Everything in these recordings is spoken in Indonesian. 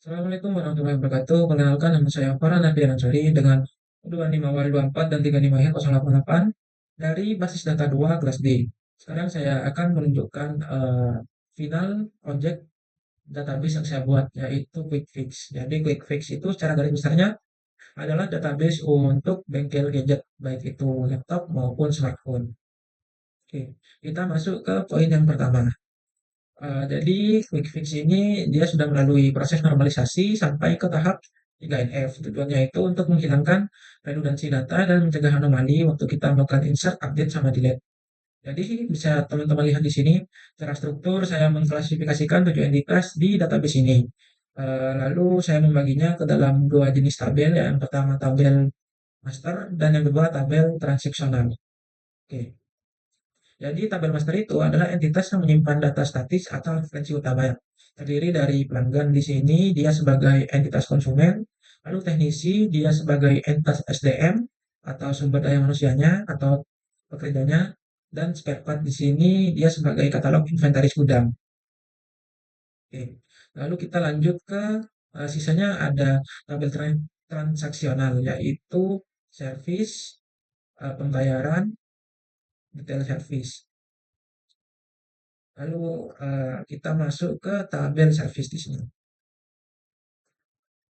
Assalamualaikum warahmatullahi wabarakatuh. Perkenalkan nama saya Farhan Adrian Ansori dengan 25 dan 35 08 dari basis data 2 kelas D. Sekarang saya akan menunjukkan final project database yang saya buat, yaitu Quick Fix. Jadi Quick Fix itu secara garis besarnya adalah database untuk bengkel gadget, baik itu laptop maupun smartphone. Oke, kita masuk ke poin yang pertama. Jadi quick fix ini dia sudah melalui proses normalisasi sampai ke tahap 3NF. Tujuannya itu untuk menghilangkan redundansi data dan mencegah anomali waktu kita melakukan insert, update, sama delete. Jadi bisa teman-teman lihat di sini, secara struktur saya mengklasifikasikan 7 entitas di database ini. Lalu saya membaginya ke dalam dua jenis tabel, yang pertama tabel master dan yang kedua tabel transaksional. Oke. Jadi tabel master itu adalah entitas yang menyimpan data statis atau referensi utama. Terdiri dari pelanggan di sini dia sebagai entitas konsumen, lalu teknisi dia sebagai entitas SDM atau sumber daya manusianya atau pekerjanya, dan spare part di sini dia sebagai katalog inventaris gudang. Oke. Lalu kita lanjut ke sisanya ada tabel transaksional, yaitu service, pembayaran, detail service. Lalu kita masuk ke tabel service di sini.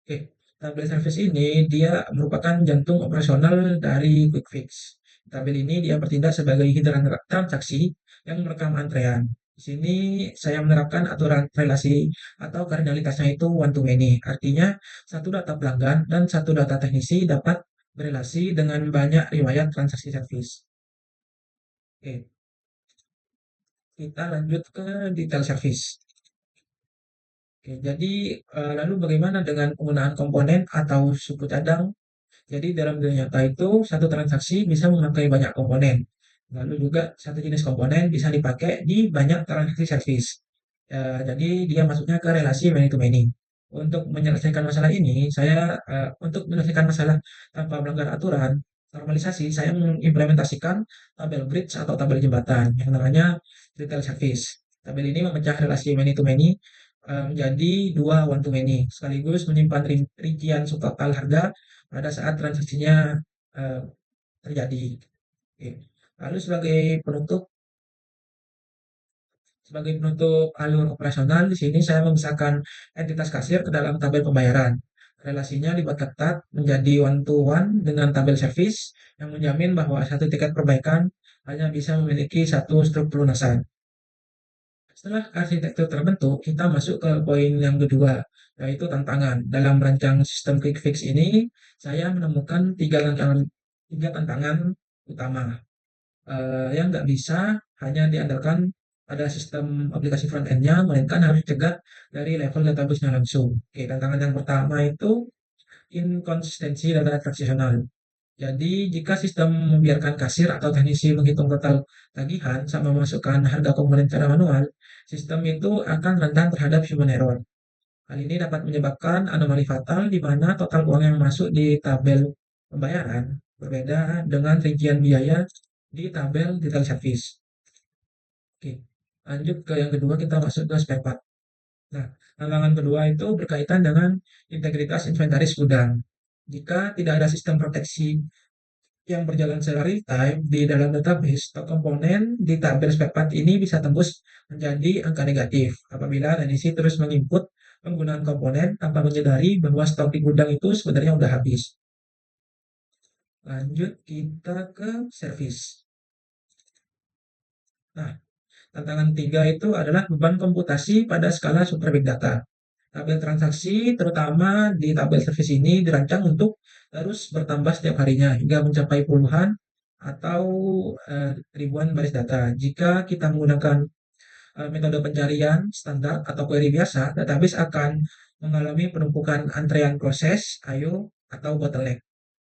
Oke, tabel service ini dia merupakan jantung operasional dari Quick Fix. Tabel ini dia bertindak sebagai hidran transaksi yang merekam antrean. Di sini saya menerapkan aturan relasi atau kardinalitasnya itu one to many. Artinya satu data pelanggan dan satu data teknisi dapat berelasi dengan banyak riwayat transaksi service. Oke, kita lanjut ke detail service. Oke, jadi lalu bagaimana dengan penggunaan komponen atau suku cadang? Jadi dalam dunia nyata itu satu transaksi bisa memakai banyak komponen. Lalu juga satu jenis komponen bisa dipakai di banyak transaksi service. Jadi dia masuknya ke relasi many to many. Untuk menyelesaikan masalah ini, untuk menyelesaikan masalah tanpa melanggar aturan normalisasi, saya mengimplementasikan tabel bridge atau tabel jembatan yang namanya detail service. Tabel ini memecah relasi many to many menjadi dua one to many, sekaligus menyimpan rincian subtotal harga pada saat transaksinya eh, terjadi. Oke. Lalu sebagai penutup alur operasional, di sini saya memisahkan entitas kasir ke dalam tabel pembayaran. Relasinya dibuat ketat menjadi one to one dengan tabel service yang menjamin bahwa satu tiket perbaikan hanya bisa memiliki satu struk pelunasan. Setelah arsitektur terbentuk, kita masuk ke poin yang kedua, yaitu tantangan. Dalam merancang sistem quick fix ini, saya menemukan tiga tantangan utama yang nggak bisa hanya diandalkan pada sistem aplikasi front end-nya, melainkan harus dicegah dari level database-nya langsung. Oke, tantangan yang pertama itu inkonsistensi data transaksional. Jadi, jika sistem membiarkan kasir atau teknisi menghitung total tagihan sama memasukkan harga komponen secara manual, sistem itu akan rentan terhadap human error. Hal ini dapat menyebabkan anomali fatal di mana total uang yang masuk di tabel pembayaran berbeda dengan rincian biaya di tabel detail service. Oke, lanjut ke yang kedua, kita masuk ke spare part. Nah, tantangan kedua itu berkaitan dengan integritas inventaris gudang. Jika tidak ada sistem proteksi yang berjalan secara real time di dalam database, stok komponen di tabel spare part ini bisa tembus menjadi angka negatif apabila teknisi terus menginput penggunaan komponen tanpa menyadari bahwa stok di gudang itu sebenarnya udah habis. Lanjut kita ke service. Nah, tantangan tiga itu adalah beban komputasi pada skala super big data. Tabel transaksi, terutama di tabel service ini, dirancang untuk terus bertambah setiap harinya hingga mencapai puluhan atau ribuan baris data. Jika kita menggunakan metode pencarian standar atau query biasa, database akan mengalami penumpukan antrean proses, I/O, atau bottleneck.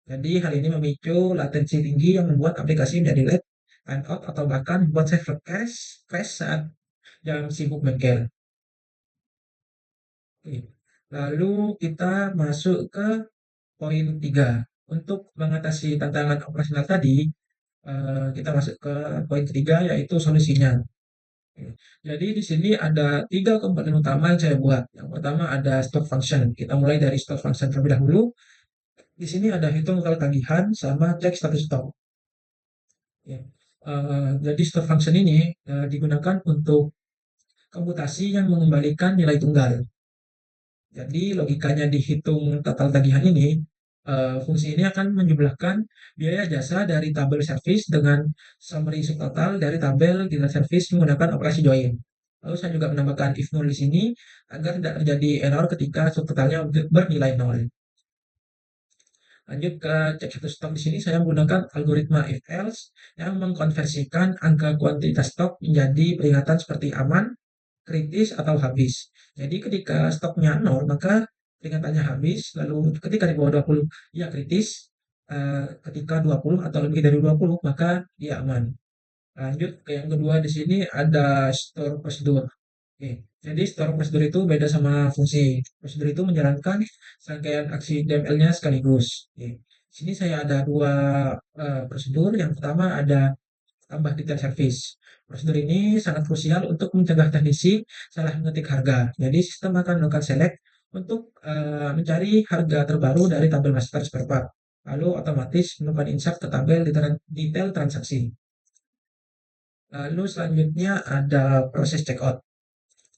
Jadi hal ini memicu latensi tinggi yang membuat aplikasi menjadi late, time out, atau bahkan membuat server crash saat jam sibuk bengkel. Oke. Lalu kita masuk ke poin 3. Untuk mengatasi tantangan operasional tadi, kita masuk ke poin ketiga, yaitu solusinya. Jadi di sini ada tiga komponen utama yang saya buat. Yang pertama ada stock function. Kita mulai dari stock function terlebih dahulu. Di sini ada hitung total tagihan sama cek status stok. Ya. Jadi stock function ini digunakan untuk komputasi yang mengembalikan nilai tunggal. Jadi logikanya dihitung total tagihan ini, fungsi ini akan menjumlahkan biaya jasa dari tabel servis dengan summary subtotal dari tabel dealer service menggunakan operasi join. Lalu saya juga menambahkan if null di sini agar tidak terjadi error ketika subtotalnya bernilai nol. Lanjut ke cek status stok di sini saya menggunakan algoritma if else yang mengkonversikan angka kuantitas stok menjadi peringatan seperti aman, kritis, atau habis. Jadi ketika stoknya nol, maka peringatannya habis, lalu ketika di bawah 20, ya kritis, ketika 20 atau lebih dari 20, maka dia aman. Lanjut ke yang kedua di sini ada store prosedur. Oke, jadi store prosedur itu beda sama fungsi. Prosedur itu menjalankan serangkaian aksi DML-nya sekaligus. Oke. Di sini saya ada dua prosedur. Yang pertama ada tambah detail service. Prosedur ini sangat krusial untuk mencegah teknisi salah mengetik harga. Jadi sistem akan melakukan select untuk mencari harga terbaru dari tabel master spare part. Lalu otomatis melakukan insert ke tabel detail transaksi. Lalu selanjutnya ada proses checkout.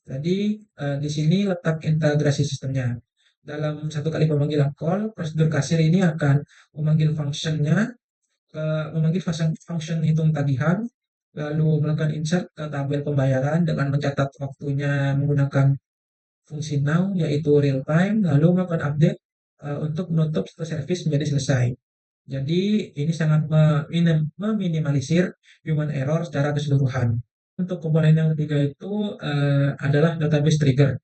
Jadi di sini letak integrasi sistemnya. Dalam satu kali pemanggilan call, prosedur kasir ini akan memanggil functionnya, memanggil function hitung tagihan, lalu melakukan insert ke tabel pembayaran dengan mencatat waktunya menggunakan fungsi now, yaitu real time, lalu melakukan update untuk menutup satu service menjadi selesai. Jadi ini sangat meminimalisir human error secara keseluruhan. Untuk komponen yang ketiga itu adalah database trigger.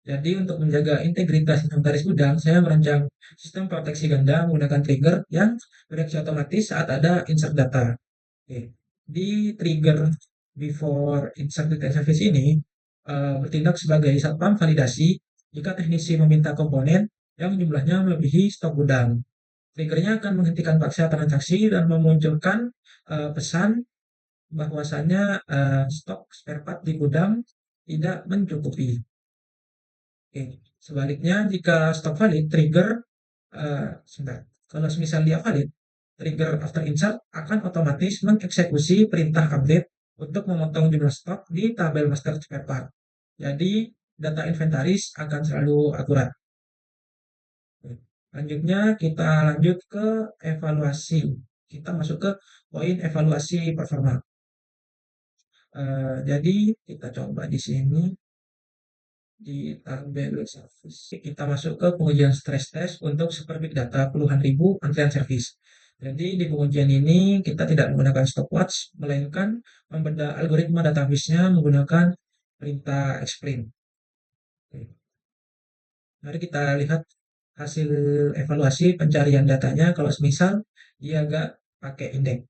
Jadi untuk menjaga integritas inventaris gudang, saya merancang sistem proteksi ganda menggunakan trigger yang bereaksi otomatis saat ada insert data. Oke. Di trigger before insert detail service ini bertindak sebagai satpam validasi jika teknisi meminta komponen yang jumlahnya melebihi stok gudang. Triggernya akan menghentikan paksa transaksi dan memunculkan pesan bahwasannya stok spare part di gudang tidak mencukupi. Oke. Sebaliknya, jika stok valid, trigger sebentar. Kalau misal dia valid, trigger after insert akan otomatis mengeksekusi perintah update untuk memotong jumlah stok di tabel master spare part. Jadi, data inventaris akan selalu akurat. Lanjutnya, kita lanjut ke evaluasi. Kita masuk ke poin evaluasi performa. Jadi, kita coba di sini di tabel service. Kita masuk ke pengujian stress test untuk super big data puluhan ribu antrian service. Jadi di pengujian ini kita tidak menggunakan stopwatch, melainkan membedah algoritma database-nya menggunakan perintah explain. Mari kita lihat hasil evaluasi pencarian datanya kalau semisal dia nggak pakai indeks.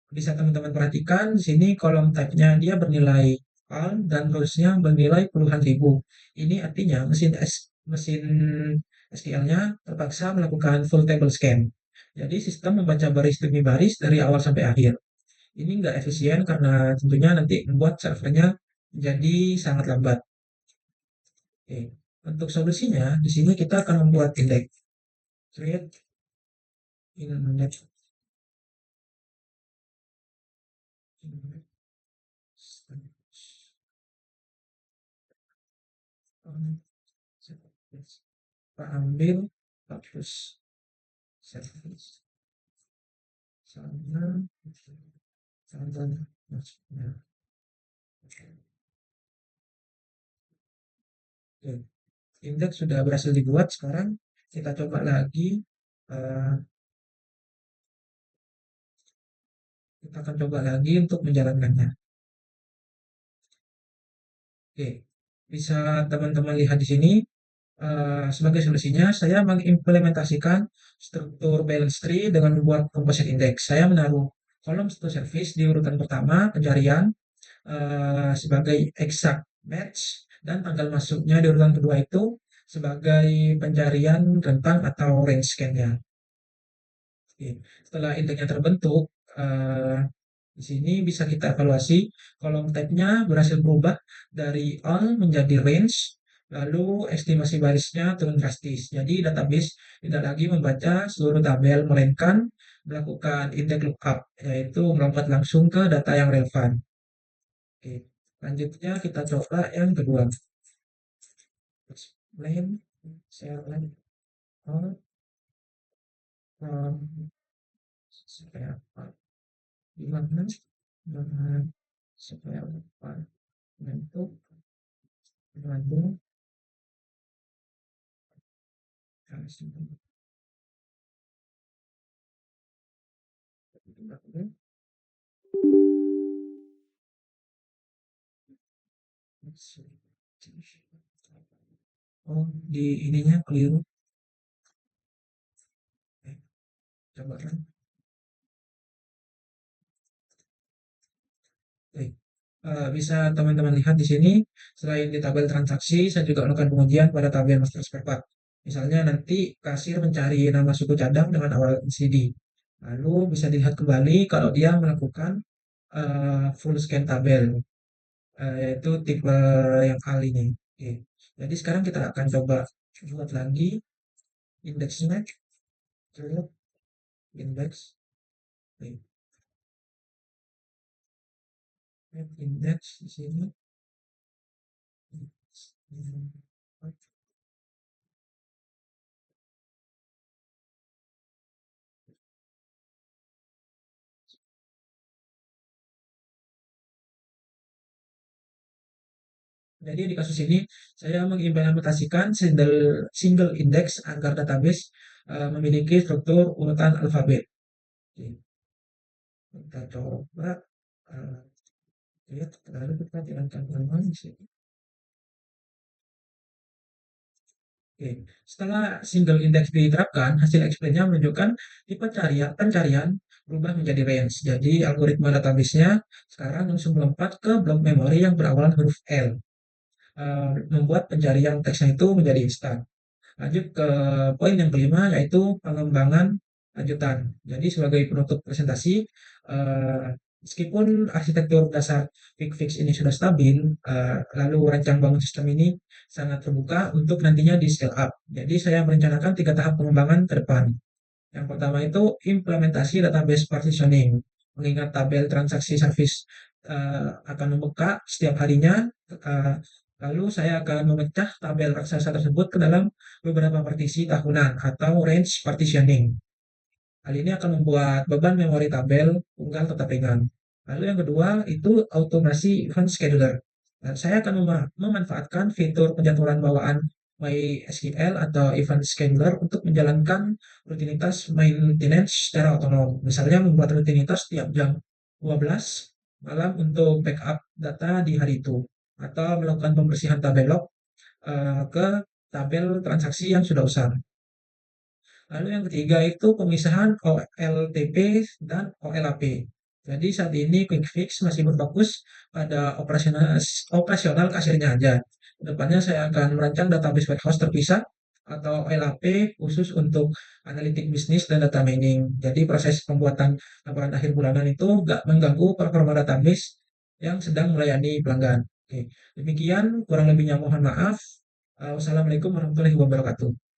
Bisa teman-teman perhatikan di sini kolom type-nya dia bernilai val dan rows-nya bernilai puluhan ribu. Ini artinya mesin SQL-nya terpaksa melakukan full table scan. Jadi sistem membaca baris demi baris dari awal sampai akhir. Ini nggak efisien karena tentunya nanti membuat servernya menjadi sangat lambat. Oke. Untuk solusinya, di sini kita akan membuat index. Create index. Kita ambil hapus service sana sana maksudnya. Oke. Indeks sudah berhasil dibuat. Sekarang kita coba lagi. eh, kita akan coba lagi untuk menjalankannya. Oke, bisa teman-teman lihat di sini. Sebagai solusinya, saya mengimplementasikan struktur balance tree dengan membuat composite index. Saya menaruh kolom satu service di urutan pertama pencarian sebagai exact match dan tanggal masuknya di urutan kedua itu sebagai pencarian rentang atau range scan-nya. Oke. Setelah indeksnya terbentuk, Di sini bisa kita evaluasi kolom tab-nya berhasil berubah dari all menjadi range, lalu estimasi barisnya turun drastis. Jadi database tidak lagi membaca seluruh tabel, melainkan melakukan index lookup, yaitu melompat langsung ke data yang relevan. Oke, selanjutnya kita coba yang kedua. Explain, select all, supaya apa? Gimana? Dengan supaya apa? Bentuk, lalu, kasih, oh, di ininya keliru. Coba kan. Oke. Bisa teman-teman lihat di sini, selain di tabel transaksi, saya juga melakukan pengujian pada tabel master spare part. Misalnya nanti kasir mencari nama suku cadang dengan awal CD. Lalu bisa dilihat kembali kalau dia melakukan full scan tabel, yaitu tipe yang kali ini. Oke. Jadi sekarang kita akan coba buat lagi indeksnya, create index, oke, create index di sini. Jadi di kasus ini saya mengimplementasikan single index agar database memiliki struktur urutan alfabet. Oke, kita coba uh, lihat, lalu kita jalankan ulang di sini. Oke, setelah single index diterapkan, hasil explain-nya menunjukkan tipe pencarian berubah menjadi range. Jadi algoritma database-nya sekarang langsung melompat ke blok memori yang berawalan huruf L, membuat pencarian teksnya itu menjadi instan. Lanjut ke poin yang kelima, yaitu pengembangan lanjutan. Jadi sebagai penutup presentasi, eh, meskipun arsitektur dasar QuickFix ini sudah stabil, lalu rancang bangun sistem ini sangat terbuka untuk nantinya di scale up. Jadi saya merencanakan 3 tahap pengembangan ke depan. Yang pertama itu implementasi database partitioning. Mengingat tabel transaksi service akan membuka setiap harinya, eh, lalu saya akan memecah tabel raksasa tersebut ke dalam beberapa partisi tahunan atau range partitioning. Hal ini akan membuat beban memori tabel tunggal tetap ringan. Lalu yang kedua itu automasi event scheduler. Dan saya akan memanfaatkan fitur penjadwalan bawaan MySQL atau event scheduler untuk menjalankan rutinitas maintenance secara otonom. Misalnya membuat rutinitas tiap jam 12 malam untuk backup data di hari itu. Atau melakukan pembersihan tabel log ke tabel transaksi yang sudah usang. Lalu yang ketiga itu pemisahan OLTP dan OLAP. Jadi saat ini QuickFix masih berfokus pada operasional kasirnya aja. Kedepannya saya akan merancang database warehouse terpisah atau OLAP khusus untuk analitik bisnis dan data mining. Jadi proses pembuatan laporan akhir bulanan itu nggak mengganggu performa database yang sedang melayani pelanggan. Oke, demikian kurang lebihnya mohon maaf. Wassalamualaikum warahmatullahi wabarakatuh.